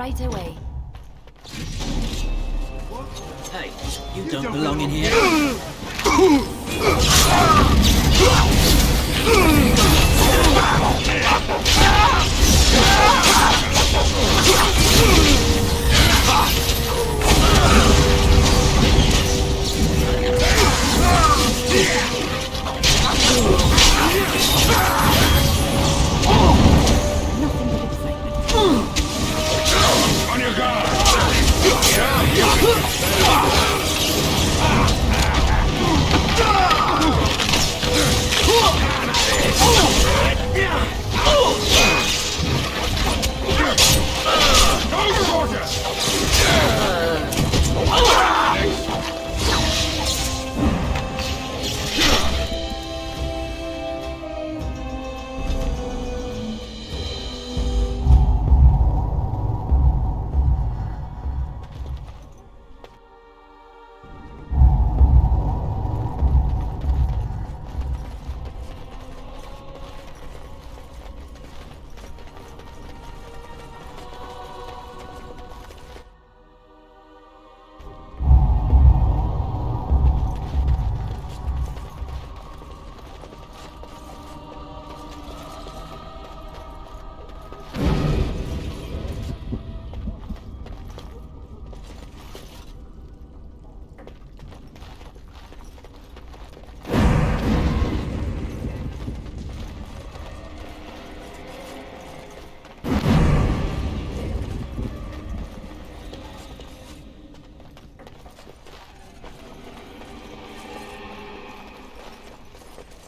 right away. Hey, you don't belong in here. On your guard!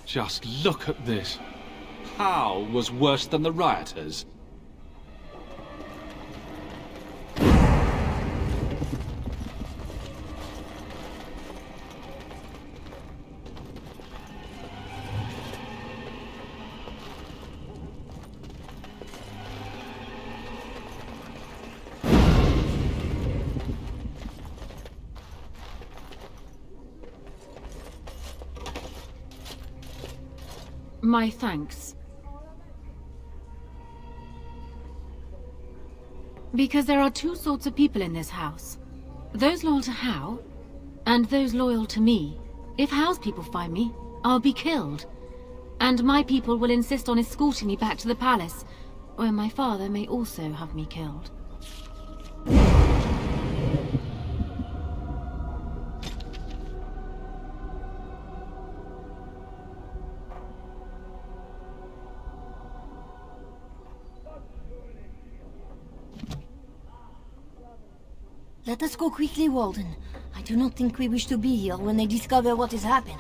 Just look at this. How was worse than the rioters? My thanks. Because there are two sorts of people in this house. Those loyal to Hao, and those loyal to me. If Hao's people find me, I'll be killed. And my people will insist on escorting me back to the palace, where my father may also have me killed. Let us go quickly, Walden. I do not think we wish to be here when they discover what has happened.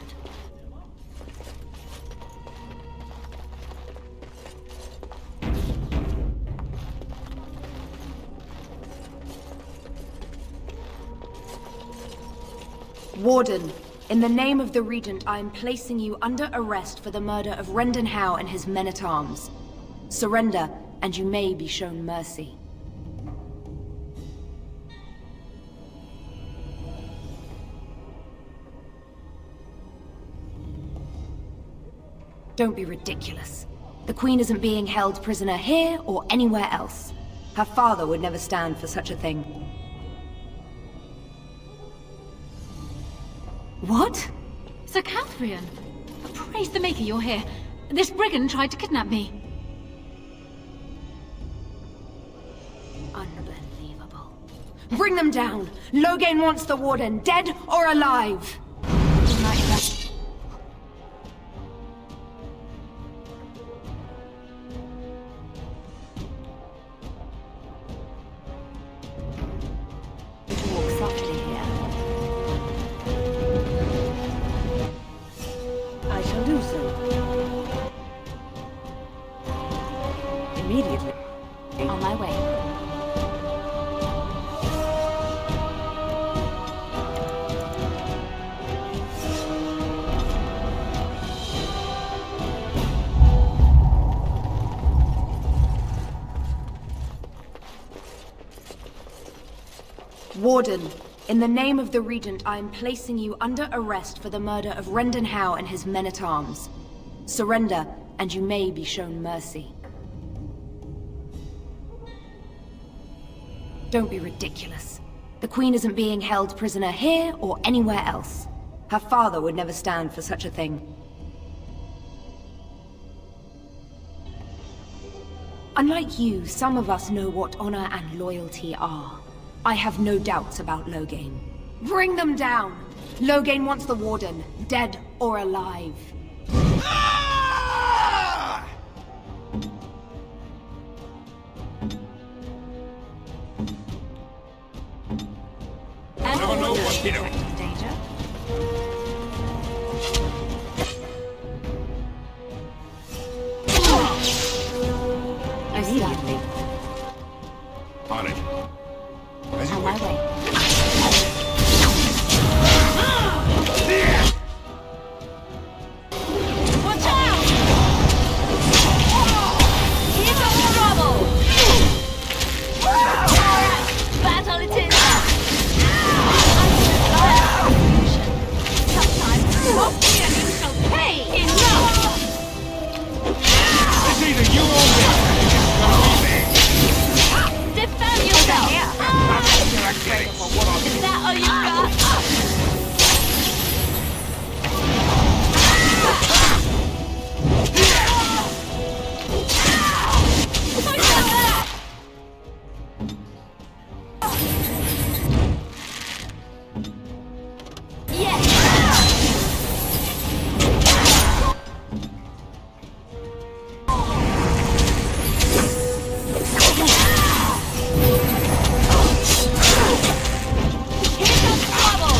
Warden, in the name of the Regent, I am placing you under arrest for the murder of Rendon Howe and his men-at-arms. Surrender, and you may be shown mercy. Don't be ridiculous. The Queen isn't being held prisoner here or anywhere else. Her father would never stand for such a thing. What? Sir Catherine! Praise the Maker you're here. This brigand tried to kidnap me. Unbelievable. Bring them down! Loghain wants the Warden, dead or alive! On my way. Warden, in the name of the Regent, I am placing you under arrest for the murder of Rendon Howe and his men-at-arms. Surrender, and you may be shown mercy. Don't be ridiculous. The Queen isn't being held prisoner here or anywhere else. Her father would never stand for such a thing. Unlike you, some of us know what honor and loyalty are. I have no doubts about Loghain. Bring them down! Loghain wants the Warden, dead or alive. Never know what hit him. Immediately. On it. As you My wish. way. Watch out! Here comes trouble! Alright, battle it is! Sometimes, what you shall pay! Enough! It's either you or me. It's gonna be me. Defend yourself! You're not getting for what I'm Is that all you got? Push them back! Here comes trouble!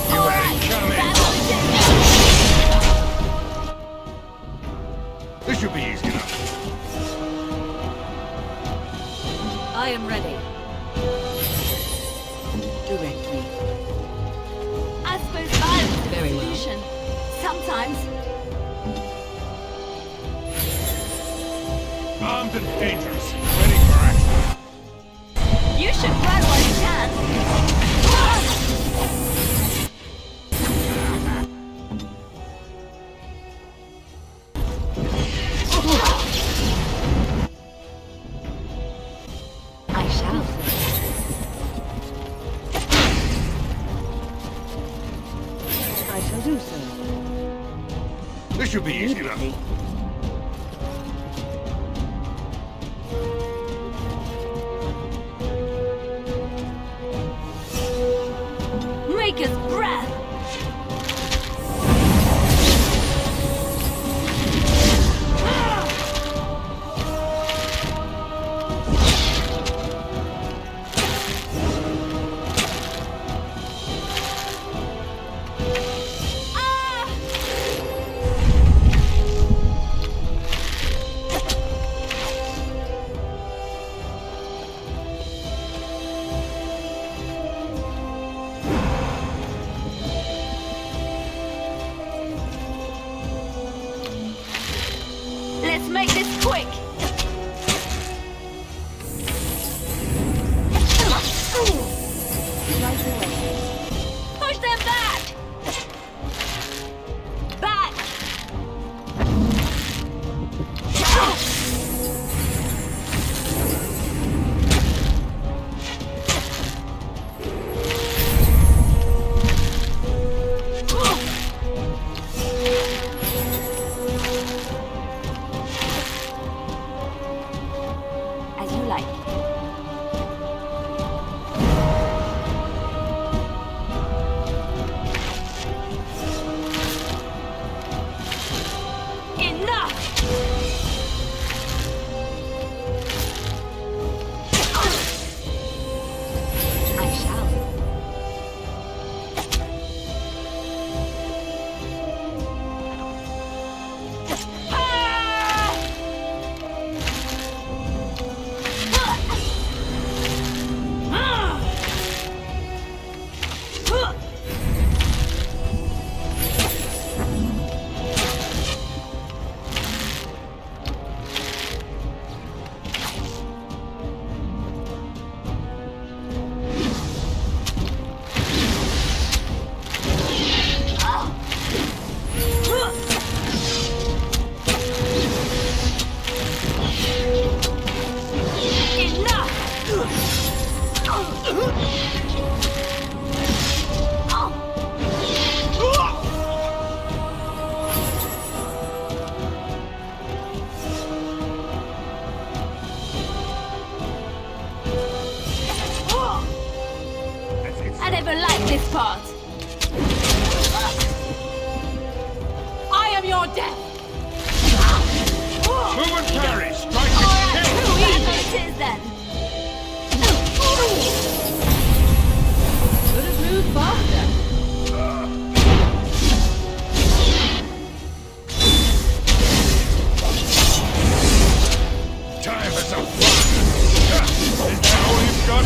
You had it coming. Battle it is! This should be easy enough. I am ready. Direct me. I suppose violence is Very the well. solution. Sometimes. Armed and dangerous. Ready for action. You should run while you can. I shall. I shall do so. This should be easy enough. Immediately. Maker's breath! Let's make this quick! Push them back! Back! As you like. Enough! I shall. Ah! this part. I am your death. Move and parry! Strike and kill! Too easy it is then. Could have moved faster. Time is up! Is that all you've got?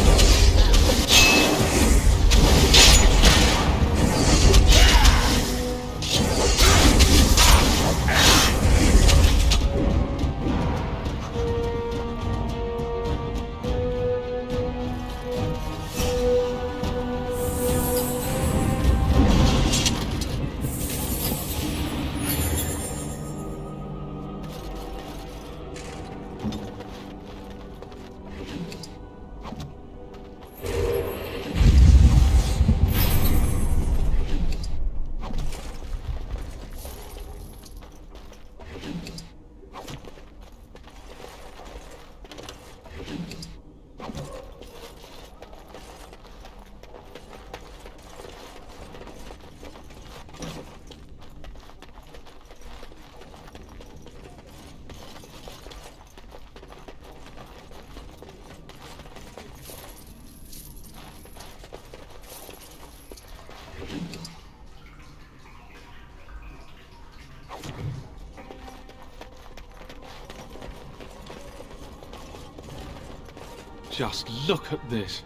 Just look at this.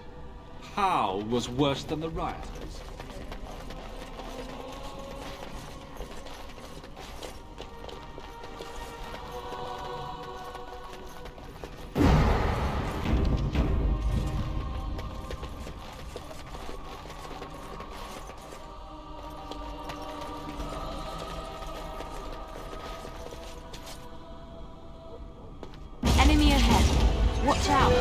How was worse than the rioters? Enemy ahead. Watch out.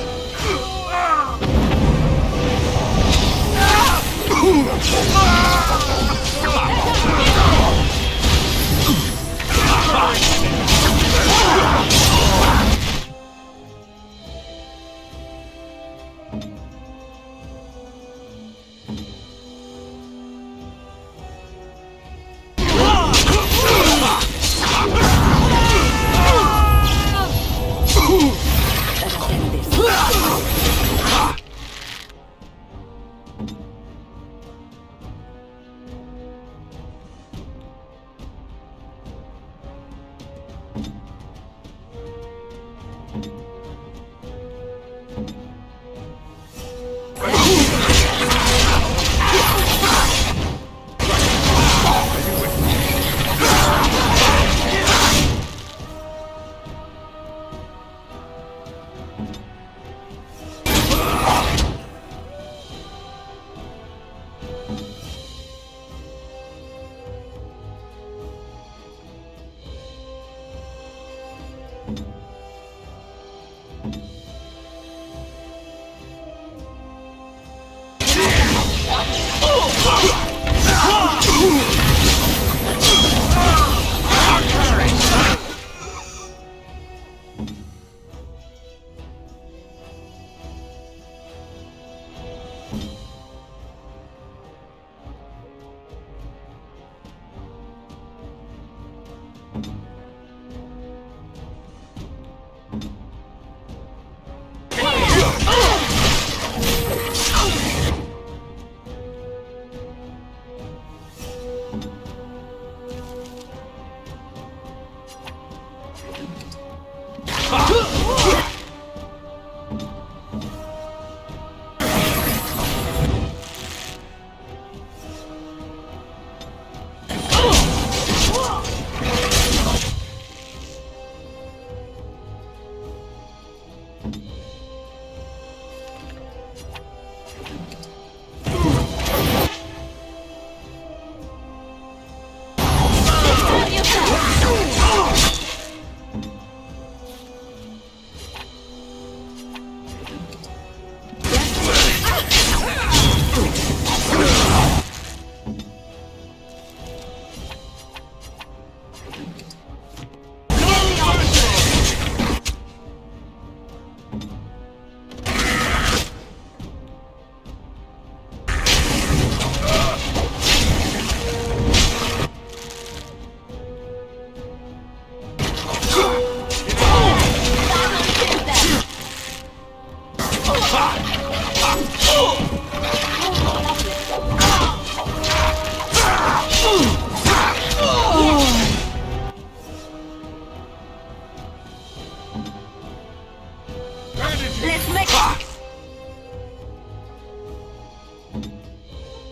Let's make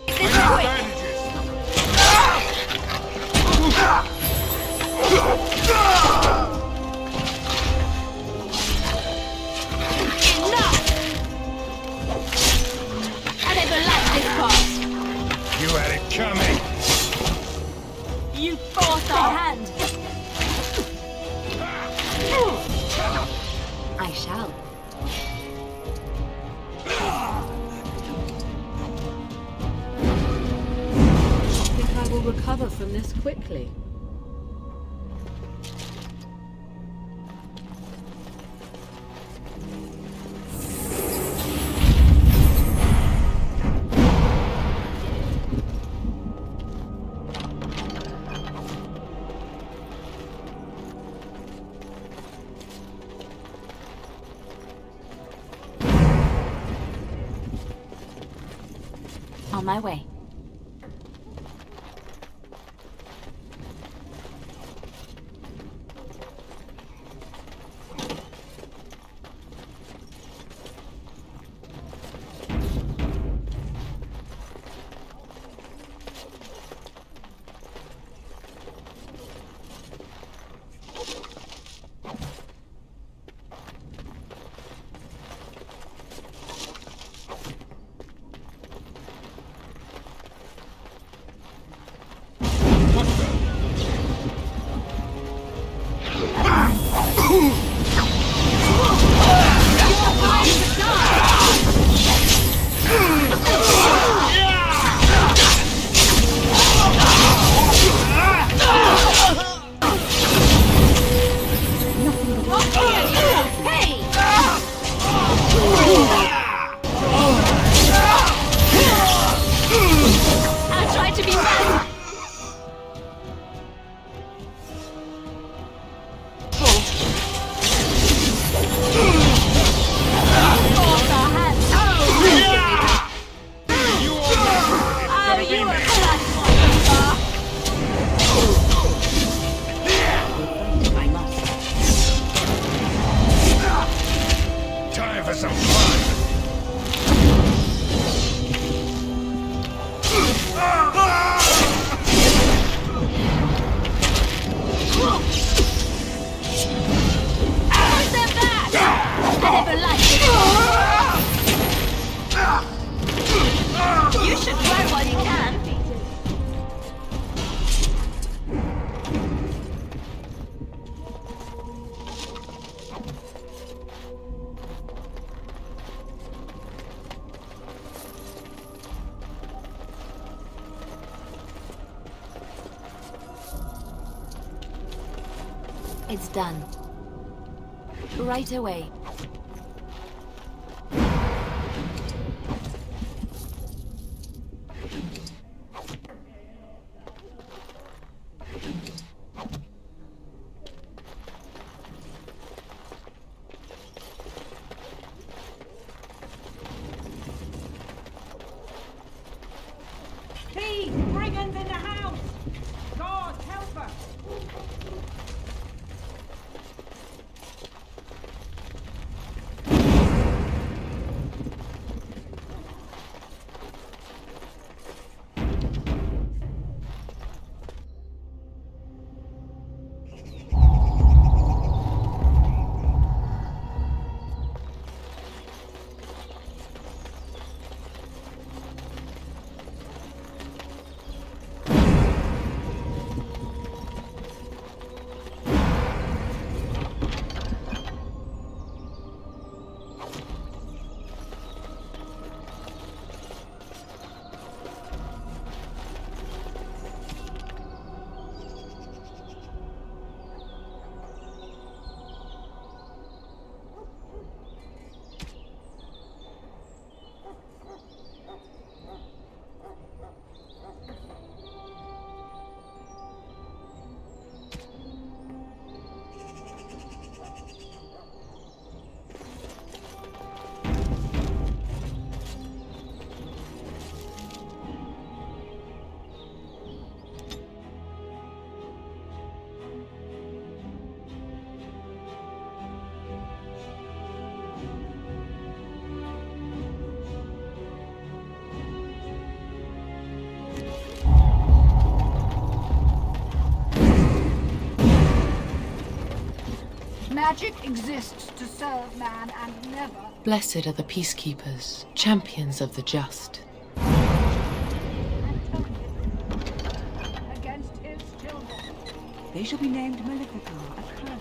this My quick. bandages. Enough! I never liked this part. You had it coming. You forced our hand. I shall. I think I will recover from this quickly. On my way. It's done. Right away. Please, brigands in the house! God, help us! Magic exists to serve man and never Blessed are the peacekeepers, champions of the just. against his children. They shall be named Maleficar, a curse.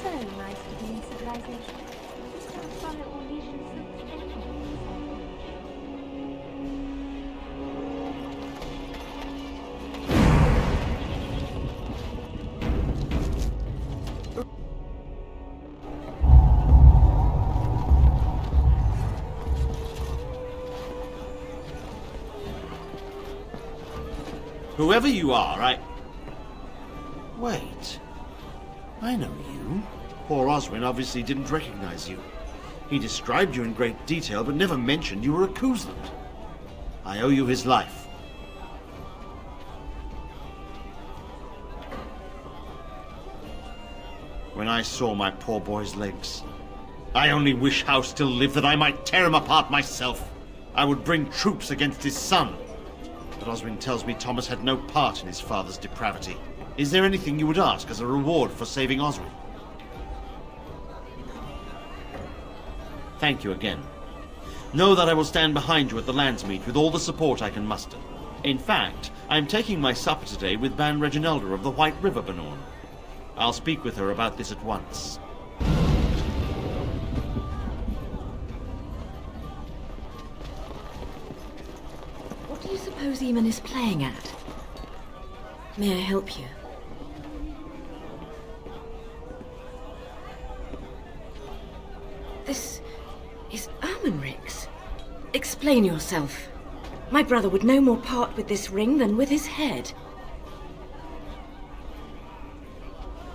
So nice to be in civilization. Just don't follow all nations anymore. Whoever you are, Wait. I know you. Poor Oswin obviously didn't recognize you. He described you in great detail, but never mentioned you were a Kuzland. I owe you his life. When I saw my poor boy's legs, I only wish House still lived that I might tear him apart myself. I would bring troops against his son. But Oswin tells me Thomas had no part in his father's depravity. Is there anything you would ask as a reward for saving Oswin? Thank you again. Know that I will stand behind you at the Landsmeet with all the support I can muster. In fact, I am taking my supper today with Ban Reginalda of the White River Benorn. I'll speak with her about this at once. What do you suppose Eamon is playing at? May I help you? This is Ermenric's. Explain yourself. My brother would no more part with this ring than with his head.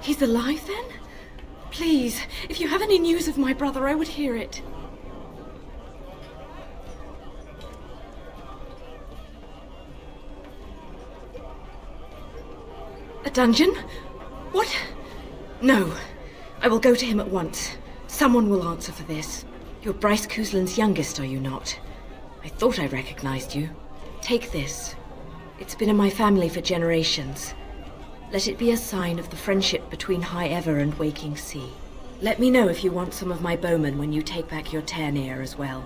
He's alive then? Please, if you have any news of my brother, I would hear it. A dungeon? What? No. I will go to him at once. Someone will answer for this. You're Bryce Kuzland's youngest, are you not? I thought I recognized you. Take this. It's been in my family for generations. Let it be a sign of the friendship between High Ever and Waking Sea. Let me know if you want some of my bowmen when you take back your Tairnir as well.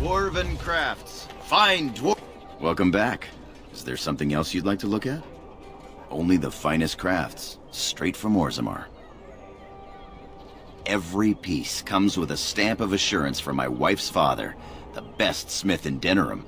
Dwarven crafts. Fine dwarf. Welcome back. Is there something else you'd like to look at? Only the finest crafts, straight from Orzammar. Every piece comes with a stamp of assurance from my wife's father, the best smith in Denerim.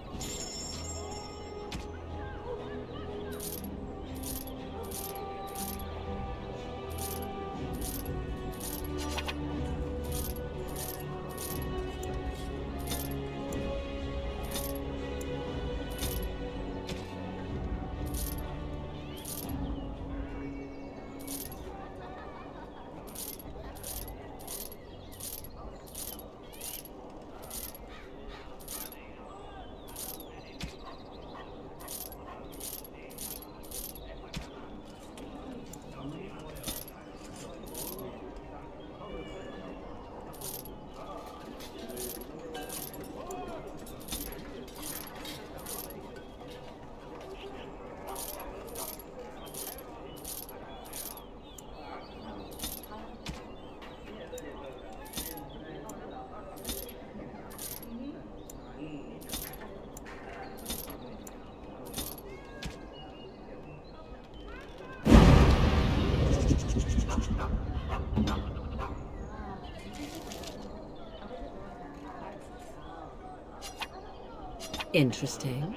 Interesting.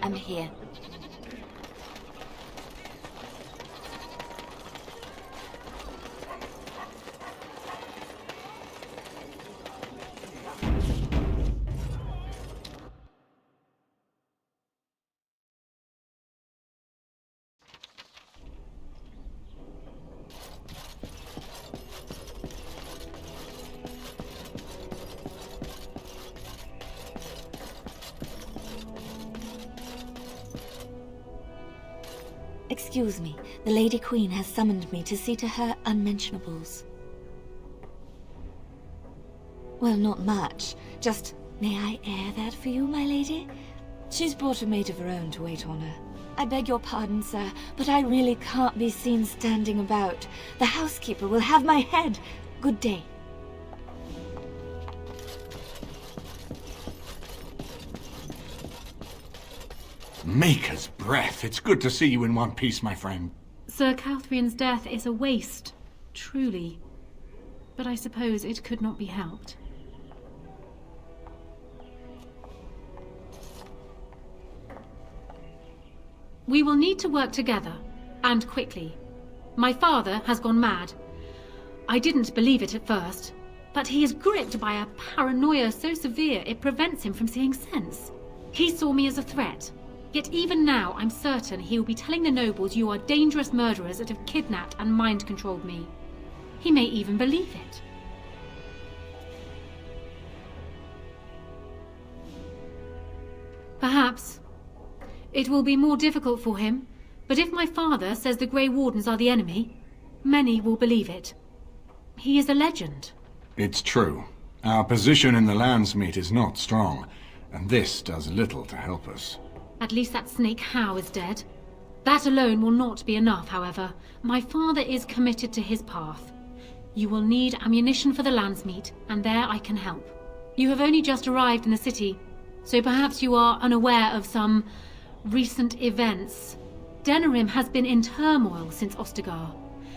I'm here. Excuse me, the Lady Queen has summoned me to see to her unmentionables. Well, not much. Just, may I air that for you, my lady? She's brought a maid of her own to wait on her. I beg your pardon, sir, but I really can't be seen standing about. The housekeeper will have my head. Good day. Maker's breath. It's good to see you in one piece, my friend. Sir Calthrian's death is a waste, truly. But I suppose it could not be helped. We will need to work together, and quickly. My father has gone mad. I didn't believe it at first, but he is gripped by a paranoia so severe it prevents him from seeing sense. He saw me as a threat. Yet even now, I'm certain he will be telling the nobles you are dangerous murderers that have kidnapped and mind-controlled me. He may even believe it. Perhaps. It will be more difficult for him, but if my father says the Grey Wardens are the enemy, many will believe it. He is a legend. It's true. Our position in the Landsmeet is not strong, and this does little to help us. At least that snake Howe is dead. That alone will not be enough, however. My father is committed to his path. You will need ammunition for the Landsmeet, and there I can help. You have only just arrived in the city, so perhaps you are unaware of some recent events. Denerim has been in turmoil since Ostagar.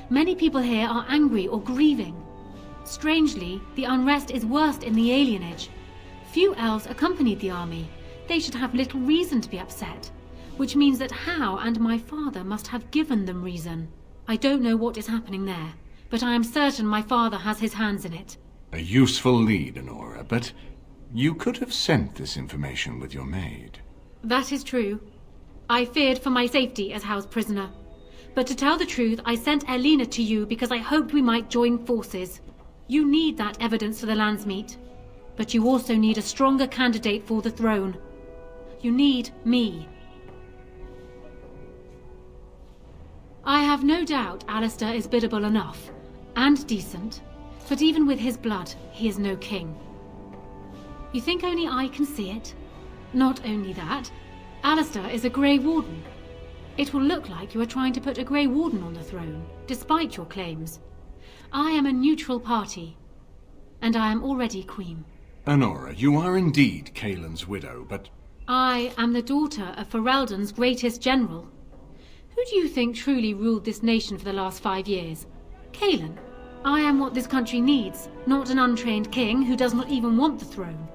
Many people here are angry or grieving. Strangely, the unrest is worst in the Alienage. Few elves accompanied the army. They should have little reason to be upset, which means that Howe and my father must have given them reason. I don't know what is happening there, but I am certain my father has his hands in it. A useful lead, Honora, but you could have sent this information with your maid. That is true. I feared for my safety as Howe's prisoner. But to tell the truth, I sent Elena to you because I hoped we might join forces. You need that evidence for the Landsmeet, but you also need a stronger candidate for the throne. You need me. I have no doubt Alistair is biddable enough, and decent, but even with his blood, he is no king. You think only I can see it? Not only that, Alistair is a Grey Warden. It will look like you are trying to put a Grey Warden on the throne, despite your claims. I am a neutral party, and I am already queen. Honora, you are indeed Kaelin's widow, but I am the daughter of Ferelden's greatest general. Who do you think truly ruled this nation for the last 5 years? Kaelin. I am what this country needs, not an untrained king who does not even want the throne.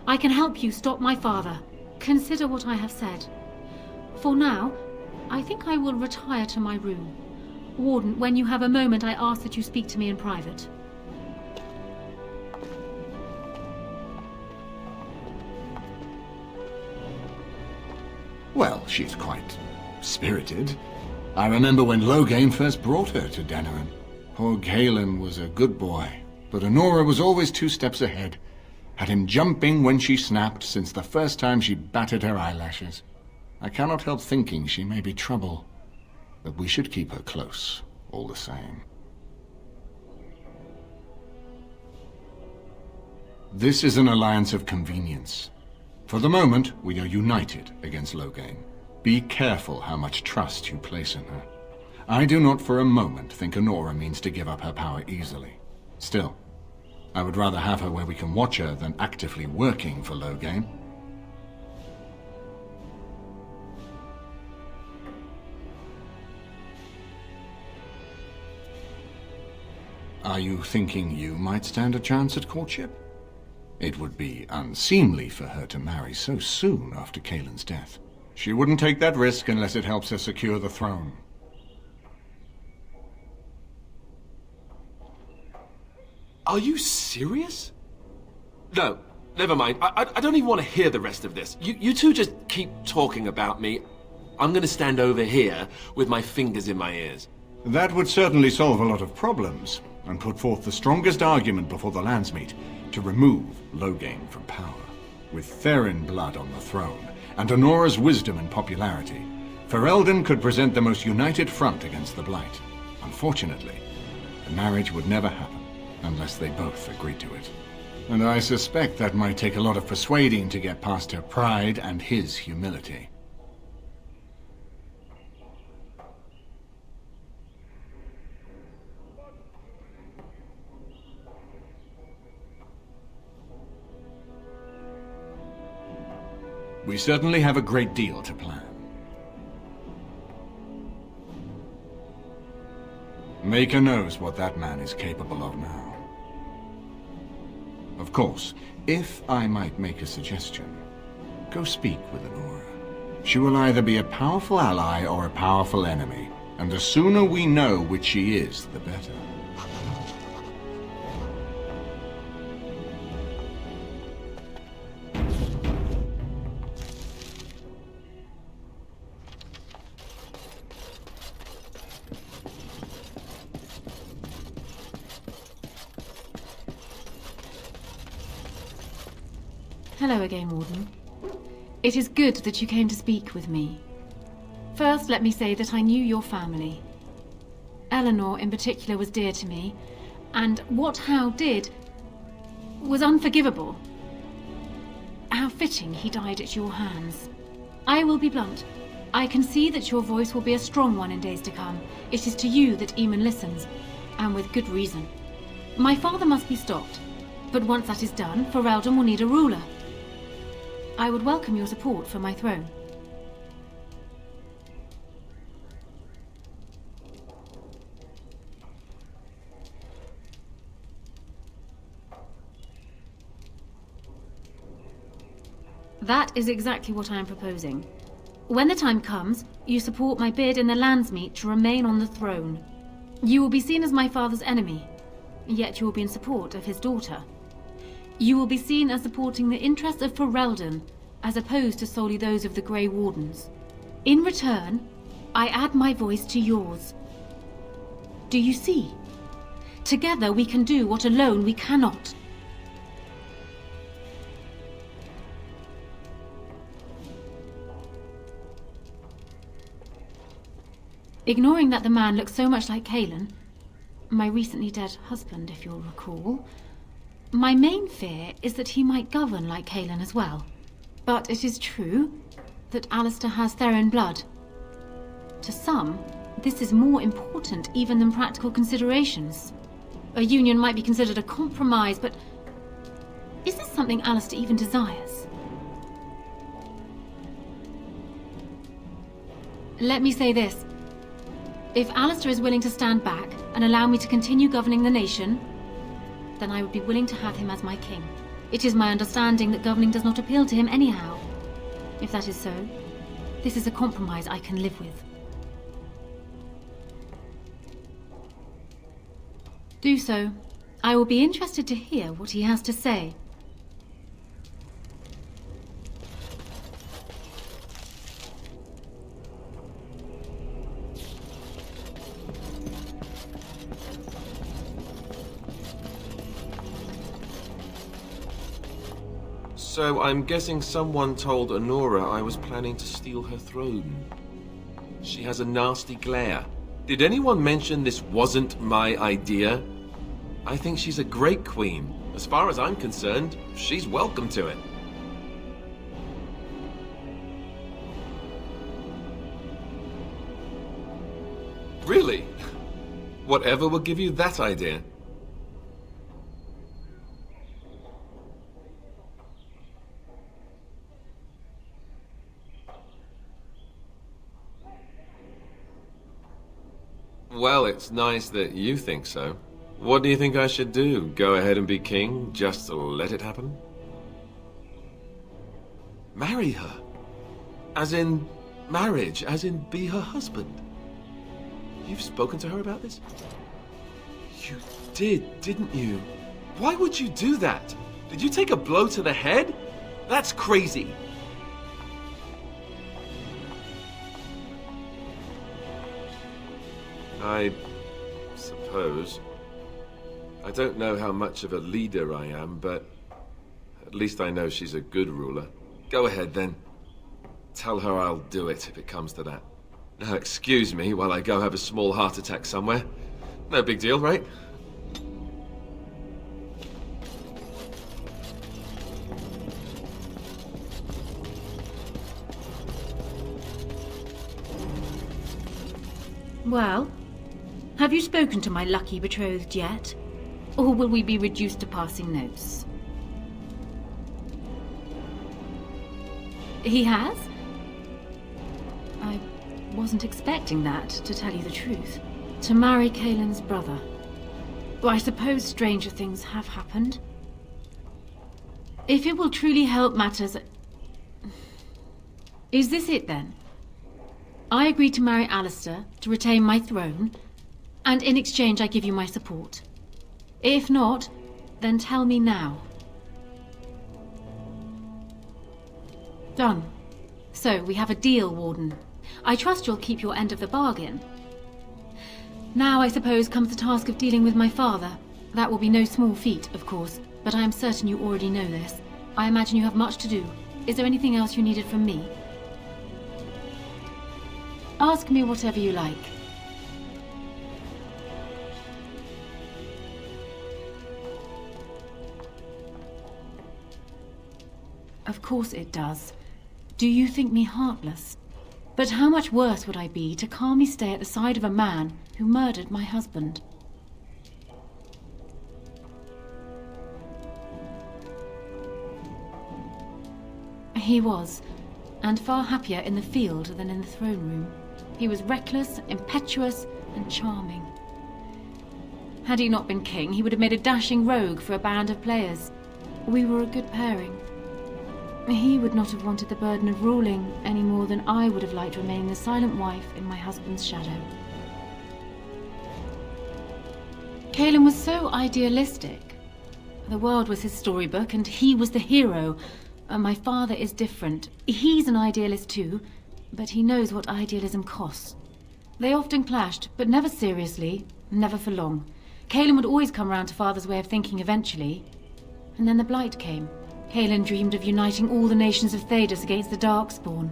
I can help you stop my father. Consider what I have said. For now, I think I will retire to my room. Warden, when you have a moment, I ask that you speak to me in private. well, she's quite spirited. I remember when Loghain first brought her to Denerim. Poor Galen was a good boy, but Honora was always 2 steps ahead. Had him jumping when she snapped since the first time she batted her eyelashes. I cannot help thinking she may be trouble, but we should keep her close, all the same. This is an alliance of convenience. For the moment, we are united against Loghain. Be careful how much trust you place in her. I do not for a moment think Honora means to give up her power easily. Still, I would rather have her where we can watch her than actively working for Loghain. Are you thinking you might stand a chance at courtship? It would be unseemly for her to marry so soon after Kaelin's death. She wouldn't take that risk unless it helps her secure the throne. Are you serious? No, never mind. I don't even want to hear the rest of this. You two just keep talking about me. I'm going to stand over here with my fingers in my ears. That would certainly solve a lot of problems, and put forth the strongest argument before the Landsmeet to remove Loghain from power. With Therin blood on the throne, and Honora's wisdom and popularity, Ferelden could present the most united front against the Blight. Unfortunately, the marriage would never happen unless they both agreed to it. And I suspect that might take a lot of persuading to get past her pride and his humility. We certainly have a great deal to plan. Maker knows what that man is capable of now. Of course, if I might make a suggestion, go speak with Honora. She will either be a powerful ally or a powerful enemy, and the sooner we know which she is, the better. Hello again, Warden. It is good that you came to speak with me. First, let me say that I knew your family. Eleanor, in particular, was dear to me, and what Hal did was unforgivable. How fitting he died at your hands. I will be blunt. I can see that your voice will be a strong one in days to come. It is to you that Eamon listens, and with good reason. My father must be stopped, but once that is done, Ferelden will need a ruler. I would welcome your support for my throne. That is exactly what I am proposing. When the time comes, you support my bid in the Landsmeet to remain on the throne. You will be seen as my father's enemy, yet you will be in support of his daughter. You will be seen as supporting the interests of Ferelden, as opposed to solely those of the Grey Wardens. In return, I add my voice to yours. Do you see? Together we can do what alone we cannot. Ignoring that the man looks so much like Cailan, my recently dead husband, if you'll recall, my main fear is that he might govern like Cailan as well. But it is true that Alistair has Theron blood. To some, this is more important even than practical considerations. A union might be considered a compromise, but is this something Alistair even desires? Let me say this. If Alistair is willing to stand back and allow me to continue governing the nation, then I would be willing to have him as my king. It is my understanding that governing does not appeal to him anyhow. If that is so, this is a compromise I can live with. Do so. I will be interested to hear what he has to say. So I'm guessing someone told Honora I was planning to steal her throne. She has a nasty glare. Did anyone mention this wasn't my idea? I think she's a great queen. As far as I'm concerned, she's welcome to it. Really? Whatever will give you that idea? Well, it's nice that you think so. What do you think I should do? Go ahead and be king, just to let it happen? Marry her? As in marriage, as in be her husband? You've spoken to her about this? You did, didn't you? Why would you do that? Did you take a blow to the head? That's crazy. I suppose. I don't know how much of a leader I am, but at least I know she's a good ruler. Go ahead, then. Tell her I'll do it if it comes to that. Excuse me while I go have a small heart attack somewhere. No big deal, right? Well, have you spoken to my lucky betrothed yet? Or will we be reduced to passing notes? He has? I wasn't expecting that, to tell you the truth. To marry Kaelin's brother. Well, I suppose stranger things have happened. If it will truly help matters... Is this it then? I agree to marry Alistair to retain my throne, and in exchange I give you my support. If not, then tell me now. Done. So, we have a deal, Warden. I trust you'll keep your end of the bargain. Now, I suppose, comes the task of dealing with my father. That will be no small feat, of course, but I am certain you already know this. I imagine you have much to do. Is there anything else you needed from me? Ask me whatever you like. Of course it does. Do you think me heartless? But how much worse would I be to calmly stay at the side of a man who murdered my husband? He was, and far happier in the field than in the throne room. He was reckless, impetuous, and charming. Had he not been king, he would have made a dashing rogue for a band of players. We were a good pairing. He would not have wanted the burden of ruling any more than I would have liked remaining the silent wife in my husband's shadow. Kaelin was so idealistic. The world was his storybook, and he was the hero. My father is different. He's an idealist too, but he knows what idealism costs. They often clashed, but never seriously, never for long. Kaelin would always come round to Father's way of thinking eventually. And then the Blight came. Kaelin dreamed of uniting all the nations of Thedas against the Darkspawn.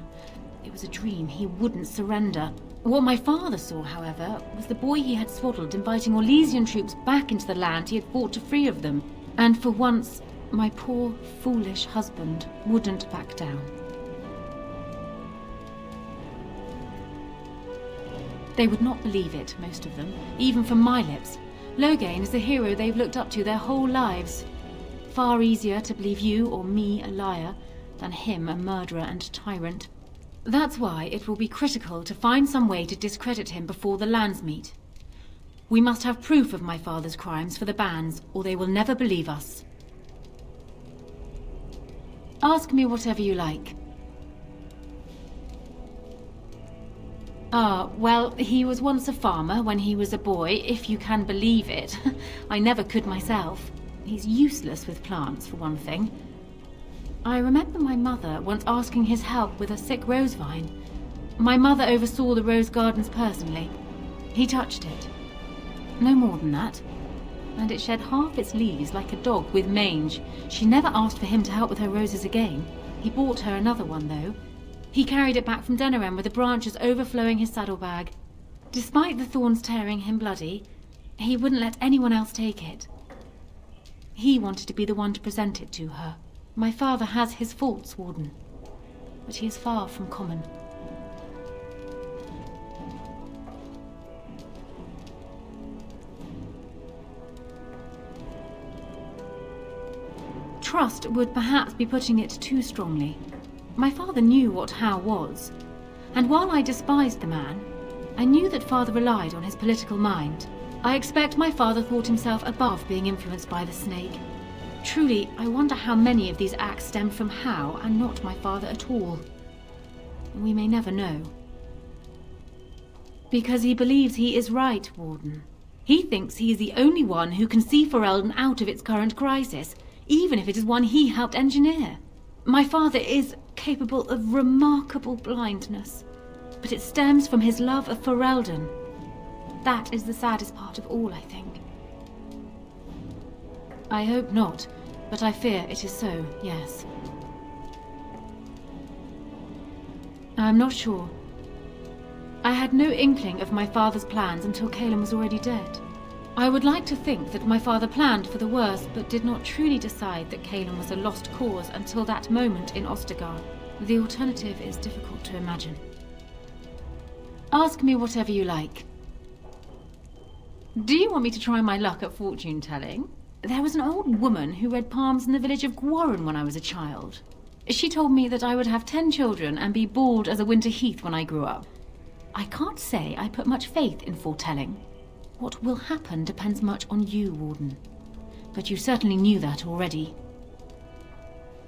It was a dream. He wouldn't surrender. What my father saw, however, was the boy he had swaddled inviting Orlesian troops back into the land he had fought to free of them. And for once, my poor, foolish husband wouldn't back down. They would not believe it, most of them, even from my lips. Loghain is the hero they've looked up to their whole lives. Far easier to believe you or me a liar than him a murderer and tyrant. That's why it will be critical to find some way to discredit him before the lands meet. We must have proof of my father's crimes for the bands, or they will never believe us. Ask me whatever you like. Well, he was once a farmer when he was a boy, if you can believe it. I never could myself. He's useless with plants, for one thing. I remember my mother once asking his help with a sick rose vine. My mother oversaw the rose gardens personally. He touched it. No more than that. And it shed half its leaves like a dog with mange. She never asked for him to help with her roses again. He bought her another one, though. He carried it back from Denerim with the branches overflowing his saddlebag. Despite the thorns tearing him bloody, he wouldn't let anyone else take it. He wanted to be the one to present it to her. My father has his faults, Warden, but he is far from common. Trust would perhaps be putting it too strongly. My father knew what How was, and while I despised the man, I knew that Father relied on his political mind. I expect my father thought himself above being influenced by the snake. Truly, I wonder how many of these acts stem from How and not my father at all. We may never know. Because he believes he is right, Warden. He thinks he is the only one who can see Ferelden out of its current crisis, even if it is one he helped engineer. My father is capable of remarkable blindness, but it stems from his love of Ferelden. That is the saddest part of all, I think. I hope not, but I fear it is so, yes. I'm not sure. I had no inkling of my father's plans until Caleb was already dead. I would like to think that my father planned for the worst, but did not truly decide that Caleb was a lost cause until that moment in Ostergard. The alternative is difficult to imagine. Ask me whatever you like. Do you want me to try my luck at fortune-telling? There was an old woman who read palms in the village of Gwarren when I was a child. She told me that I would have 10 children and be bald as a winter heath when I grew up. I can't say I put much faith in foretelling. What will happen depends much on you, Warden. But you certainly knew that already.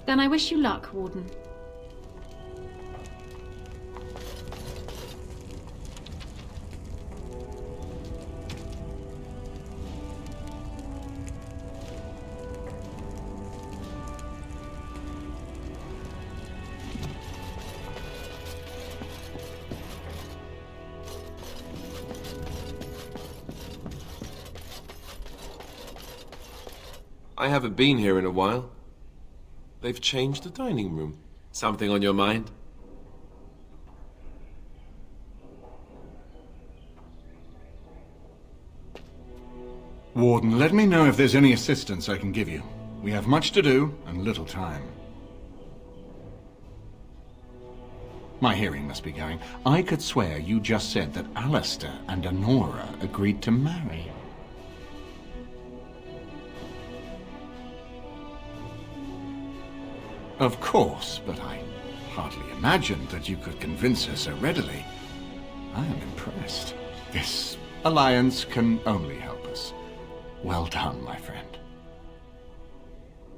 Then I wish you luck, Warden. I haven't been here in a while. They've changed the dining room. Something on your mind? Warden, let me know if there's any assistance I can give you. We have much to do and little time. My hearing must be going. I could swear you just said that Alistair and Honora agreed to marry. Of course, but I hardly imagined that you could convince her so readily. I am impressed. This alliance can only help us. Well done, my friend.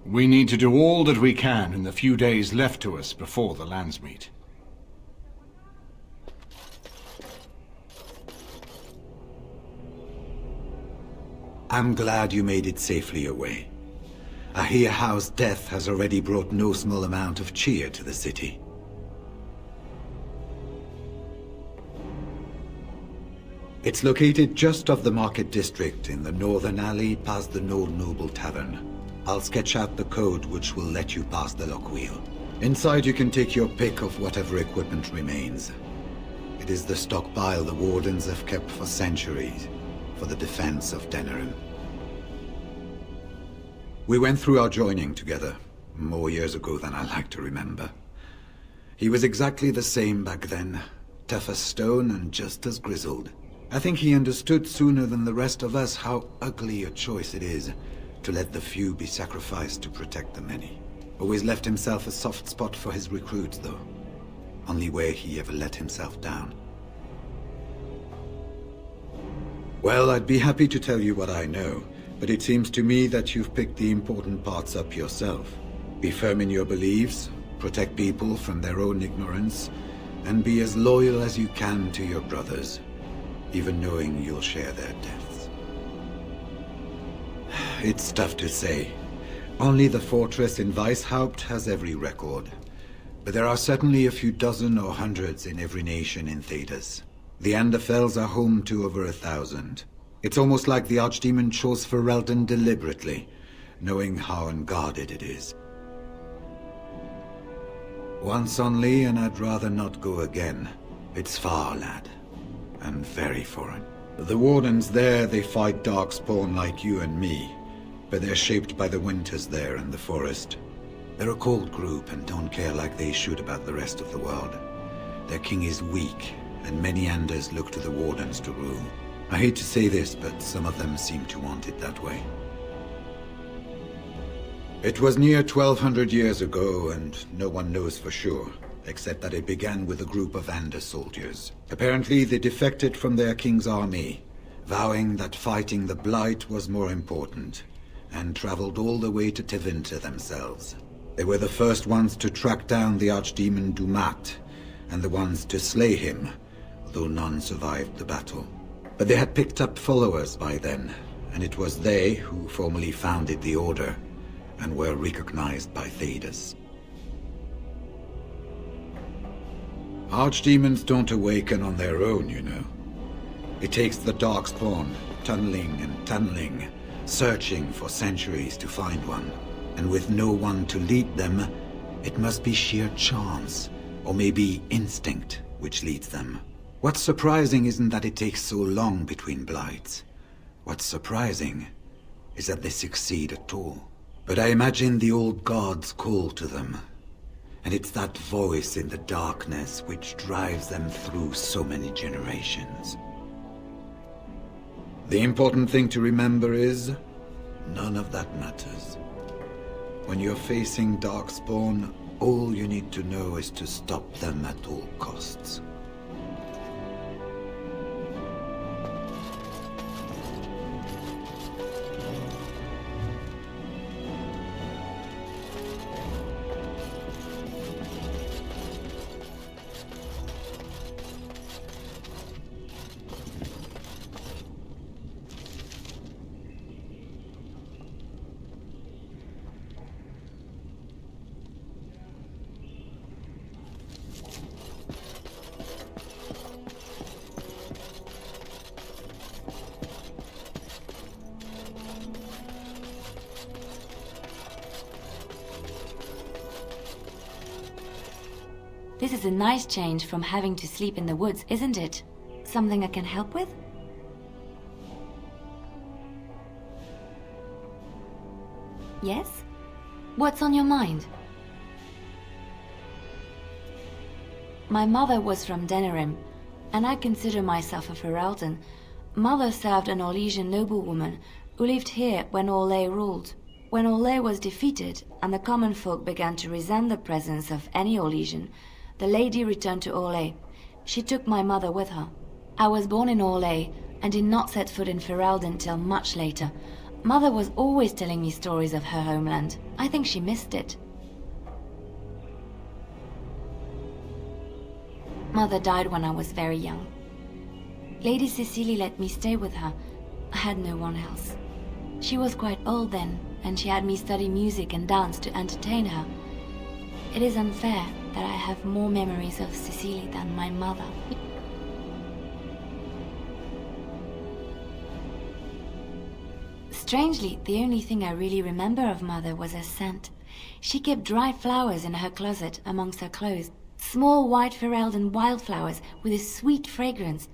We need to do all that we can in the few days left to us before the lands meet. I'm glad you made it safely away. I hear Howe's death has already brought no small amount of cheer to the city. It's located just off the market district in the northern alley past the Old Noble Tavern. I'll sketch out the code which will let you pass the lock wheel. Inside you can take your pick of whatever equipment remains. It is the stockpile the Wardens have kept for centuries for the defense of Denerim. We went through our joining together, more years ago than I like to remember. He was exactly the same back then, tough as stone and just as grizzled. I think he understood sooner than the rest of us how ugly a choice it is to let the few be sacrificed to protect the many. Always left himself a soft spot for his recruits, though. Only way he ever let himself down. Well, I'd be happy to tell you what I know. But it seems to me that you've picked the important parts up yourself. Be firm in your beliefs, protect people from their own ignorance, and be as loyal as you can to your brothers, even knowing you'll share their deaths. It's tough to say. Only the fortress in Weishaupt has every record. But there are certainly a few dozen or hundreds in every nation in Thedas. The Anderfells are home to over 1,000. It's almost like the Archdemon chose Ferelden deliberately, knowing how unguarded it is. Once only, and I'd rather not go again. It's far, lad, and very foreign. The Wardens there, they fight Darkspawn like you and me, but they're shaped by the winters there in the forest. They're a cold group and don't care like they should about the rest of the world. Their king is weak, and many Anders look to the Wardens to rule. I hate to say this, but some of them seem to want it that way. It was near 1200 years ago, and no one knows for sure, except that it began with a group of Ander soldiers. Apparently they defected from their king's army, vowing that fighting the Blight was more important, and traveled all the way to Tevinter themselves. They were the first ones to track down the Archdemon Dumat, and the ones to slay him, though none survived the battle. But they had picked up followers by then, and it was they who formally founded the Order, and were recognized by Thedas. Archdemons don't awaken on their own, you know. It takes the Darkspawn, tunneling and tunneling, searching for centuries to find one. And with no one to lead them, it must be sheer chance, or maybe instinct, which leads them. What's surprising isn't that it takes so long between blights. What's surprising is that they succeed at all. But I imagine the old gods call to them. And it's that voice in the darkness which drives them through so many generations. The important thing to remember is, none of that matters. When you're facing Darkspawn, all you need to know is to stop them at all costs. This is a nice change from having to sleep in the woods, isn't it? Something I can help with? Yes? What's on your mind? My mother was from Denerim, and I consider myself a Ferelden. Mother served an Orlesian noblewoman who lived here when Orlais ruled. When Orlais was defeated, and the common folk began to resent the presence of any Orlesian, the lady returned to Orlais. She took my mother with her. I was born in Orlais, and did not set foot in Ferelden till much later. Mother was always telling me stories of her homeland. I think she missed it. Mother died when I was very young. Lady Cecily let me stay with her. I had no one else. She was quite old then, and she had me study music and dance to entertain her. It is unfair that I have more memories of Cecily than my mother. Strangely, the only thing I really remember of Mother was her scent. She kept dried flowers in her closet amongst her clothes. Small white Ferelden wildflowers with a sweet fragrance.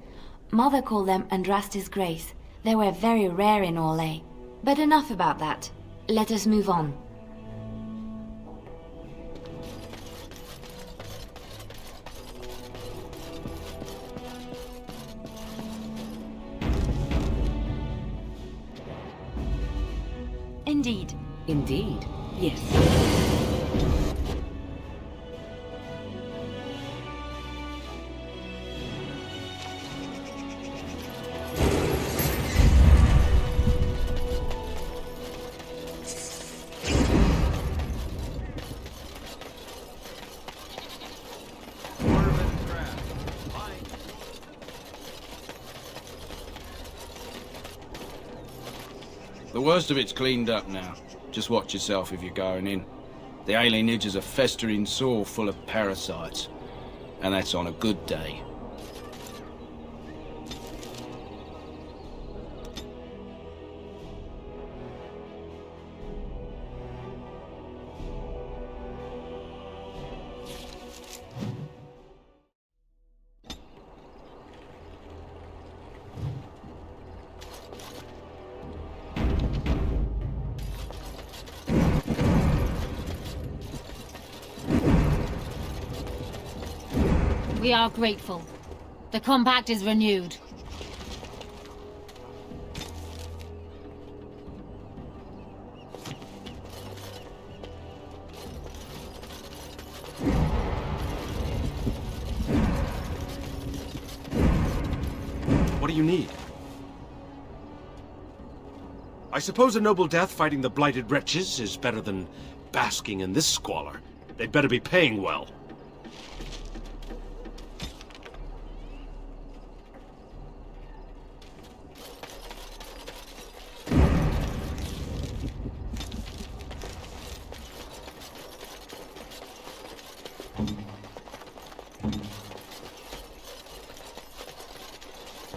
Mother called them Andrastis Grace. They were very rare in Orlais. But enough about that. Let us move on. Indeed. Indeed. Yes. The worst of it's cleaned up now. Just watch yourself if you're going in. The Alienage is a festering sore full of parasites. And that's on a good day. We are grateful. The compact is renewed. What do you need? I suppose a noble death fighting the blighted wretches is better than basking in this squalor. They'd better be paying well.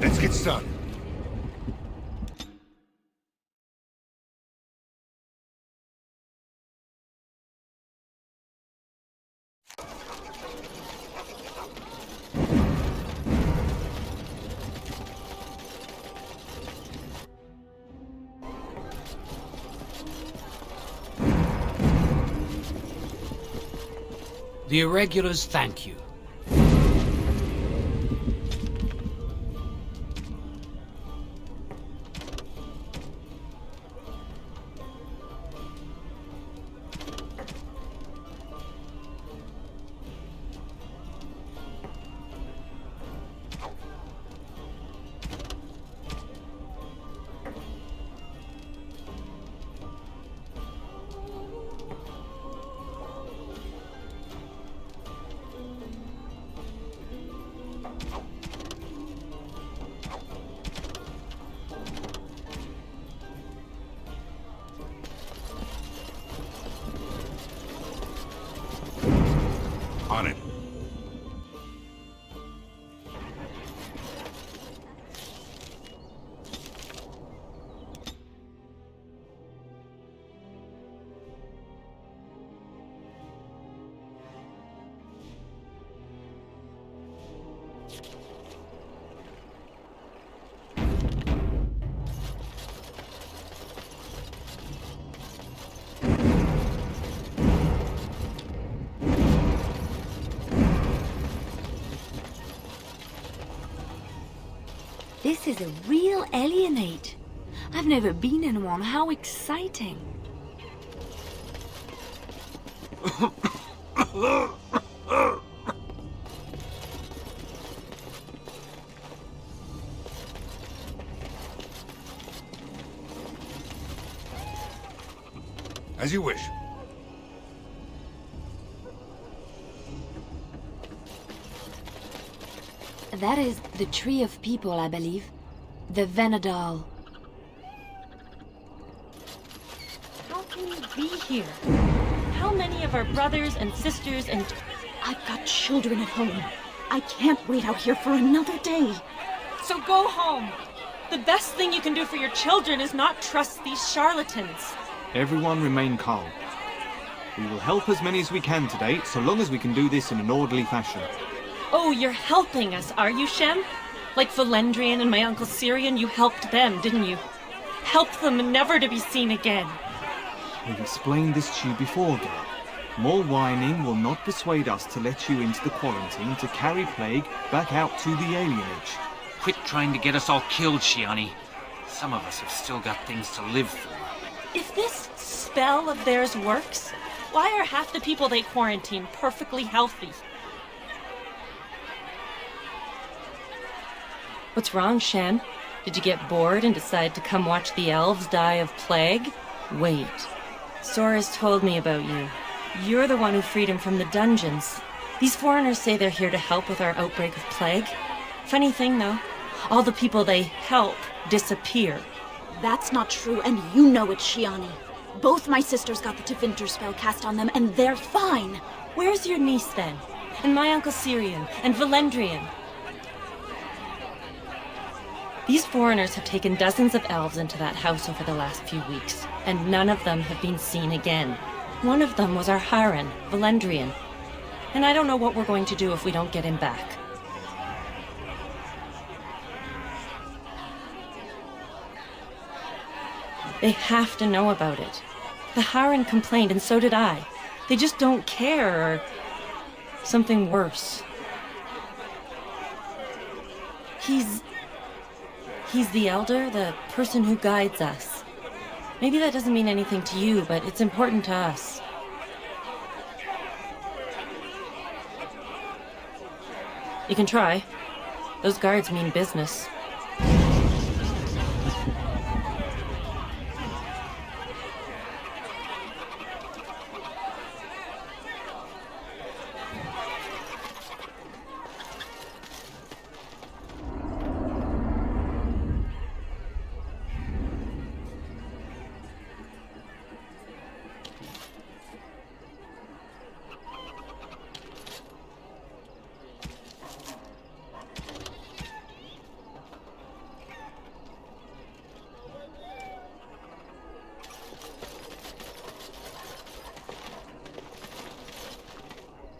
Let's get started. The irregulars thank you. On it. This is a real Alienage. I've never been in one. How exciting. As you wish. That is the Tree of People, I believe. The Venadal. How can you be here? How many of our brothers and sisters and... I've got children at home. I can't wait out here for another day. So go home. The best thing you can do for your children is not trust these charlatans. Everyone remain calm. We will help as many as we can today, so long as we can do this in an orderly fashion. Oh, you're helping us, are you, Shem? Like Valendrian and my Uncle Syrian, you helped them, didn't you? Helped them never to be seen again. We've explained this to you before, girl. More whining will not persuade us to let you into the quarantine to carry plague back out to the Alienage. Quit trying to get us all killed, Shiani. Some of us have still got things to live for. If this spell of theirs works, why are half the people they quarantine perfectly healthy? What's wrong, Shem? Did you get bored and decide to come watch the elves die of plague? Wait. Sora's told me about you. You're the one who freed him from the dungeons. These foreigners say they're here to help with our outbreak of plague. Funny thing, though. All the people they help disappear. That's not true, and you know it, Shiani. Both my sisters got the Tevinter spell cast on them, and they're fine. Where's your niece, then? And my Uncle Syrian? And Valendrian? These foreigners have taken dozens of elves into that house over the last few weeks, and none of them have been seen again. One of them was our Haran, Valendrian. And I don't know what we're going to do if we don't get him back. They have to know about it. The Haran complained, and so did I. They just don't care, or something worse. He's the elder, the person who guides us. Maybe that doesn't mean anything to you, but it's important to us. You can try. Those guards mean business.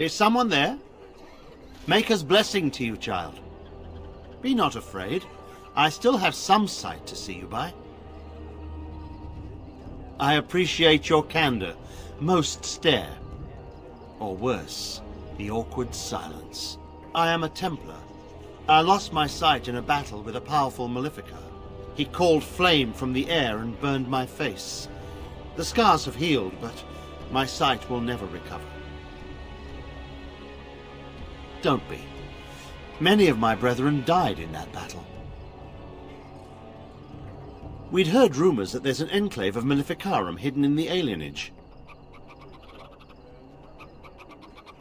Is someone there? Maker's blessing to you, child. Be not afraid. I still have some sight to see you by. I appreciate your candor. Most stare. Or worse, The awkward silence. I am a Templar. I lost my sight in a battle with a powerful Maleficar. He called flame from the air and burned my face. The scars have healed, but my sight will never recover. Don't be. Many of my brethren died in that battle. We'd heard rumors that there's an enclave of Maleficarum hidden in the Alienage.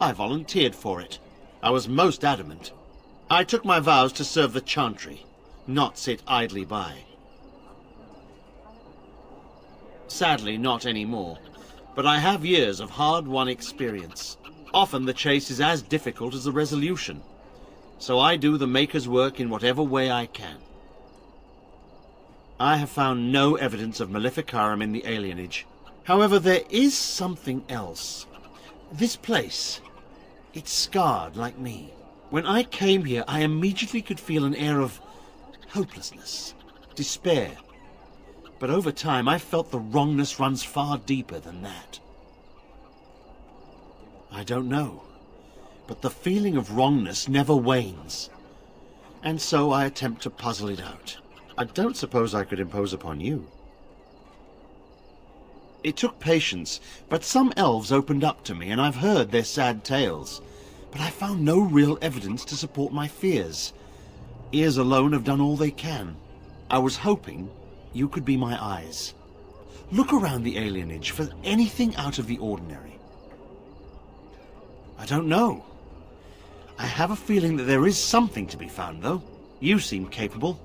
I volunteered for it. I was most adamant. I took my vows to serve the Chantry, not sit idly by. Sadly, not anymore, but I have years of hard-won experience. Often the chase is as difficult as the resolution, so I do the Maker's work in whatever way I can. I have found no evidence of Maleficarum in the Alienage. However, there is something else. This place, it's scarred like me. When I came here, I immediately could feel an air of hopelessness, despair. But over time, I felt the wrongness runs far deeper than that. I don't know, but the feeling of wrongness never wanes. And so I attempt to puzzle it out. I don't suppose I could impose upon you. It took patience, but some elves opened up to me, and I've heard their sad tales. But I found no real evidence to support my fears. Ears alone have done all they can. I was hoping you could be my eyes. Look around the Alienage for anything out of the ordinary. I don't know. I have a feeling that there is something to be found, though. You seem capable.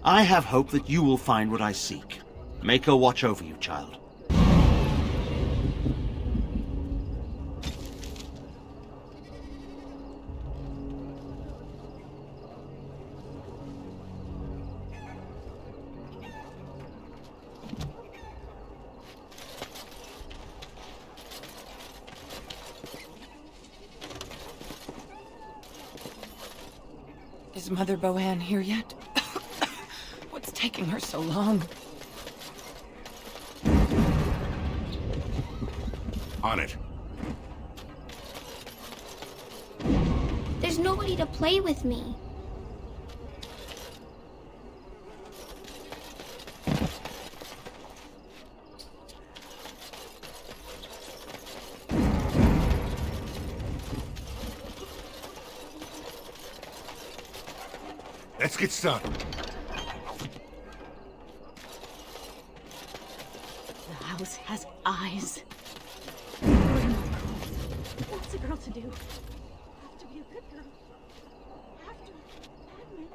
I have hope that you will find what I seek. Maker watch over you, child. Is Mother Boanne here yet? What's taking her so long? On it. There's nobody to play with me. Let's get started. The house has eyes. What's a girl to do? Have to be a good girl. Have to. Admin.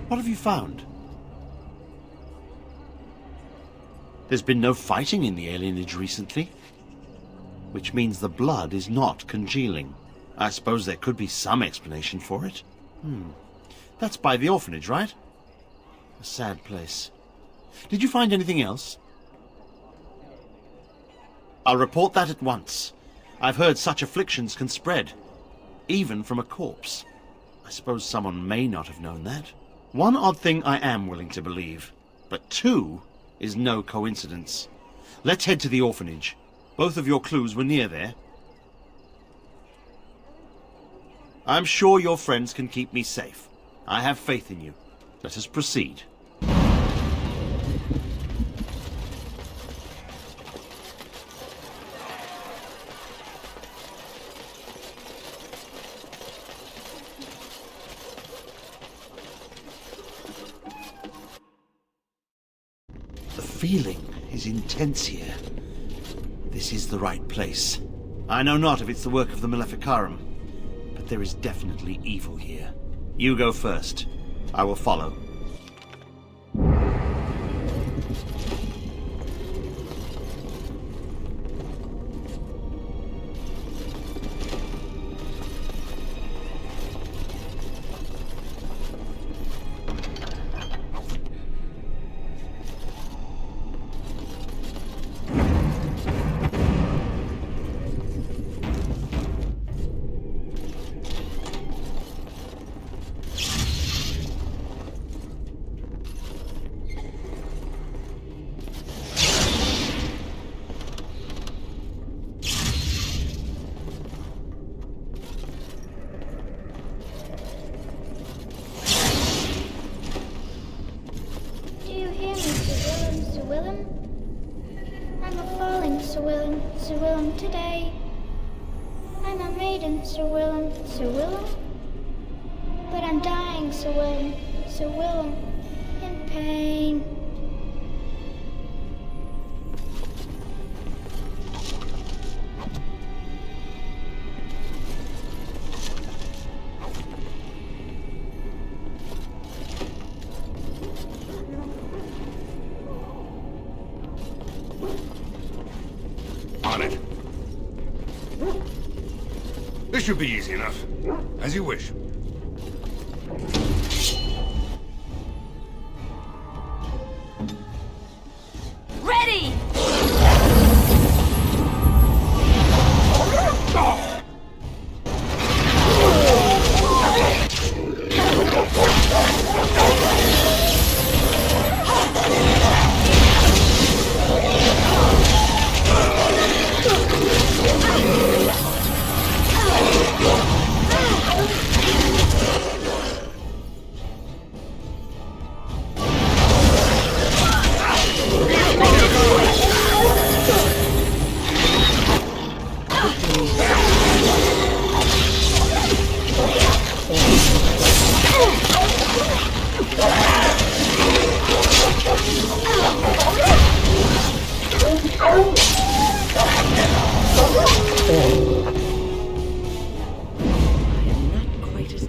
What have you found? There's been no fighting in the Alienage recently, which means the blood is not congealing. I suppose there could be some explanation for it. That's by the orphanage, right? A sad place. Did you find anything else? I'll report that at once. I've heard such afflictions can spread, even from a corpse. I suppose someone may not have known that. One odd thing I am willing to believe, but two is no coincidence. Let's head to the orphanage. Both of your clues were near there. I'm sure your friends can keep me safe. I have faith in you. Let us proceed. The feeling is intense here. This is the right place. I know not if it's the work of the Maleficarum, there is definitely evil here. You go first. I will follow. Sir Willem today. I'm a maiden, Sir Willem, Sir Willem. But I'm dying, Sir Willem, Sir Willem, in pain. On it. This should be easy enough. As you wish. Ready!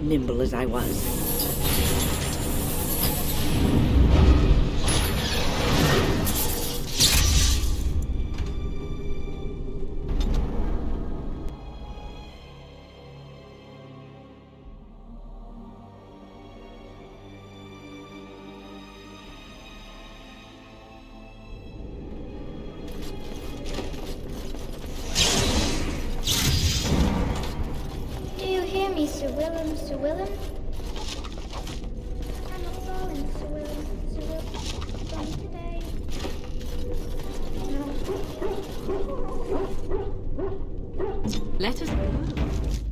Nimble as I was. Do you hear me, Sir Willem, Sir Willem? I'm a falling, Sir Willem, Sir Willem, from today. Let us...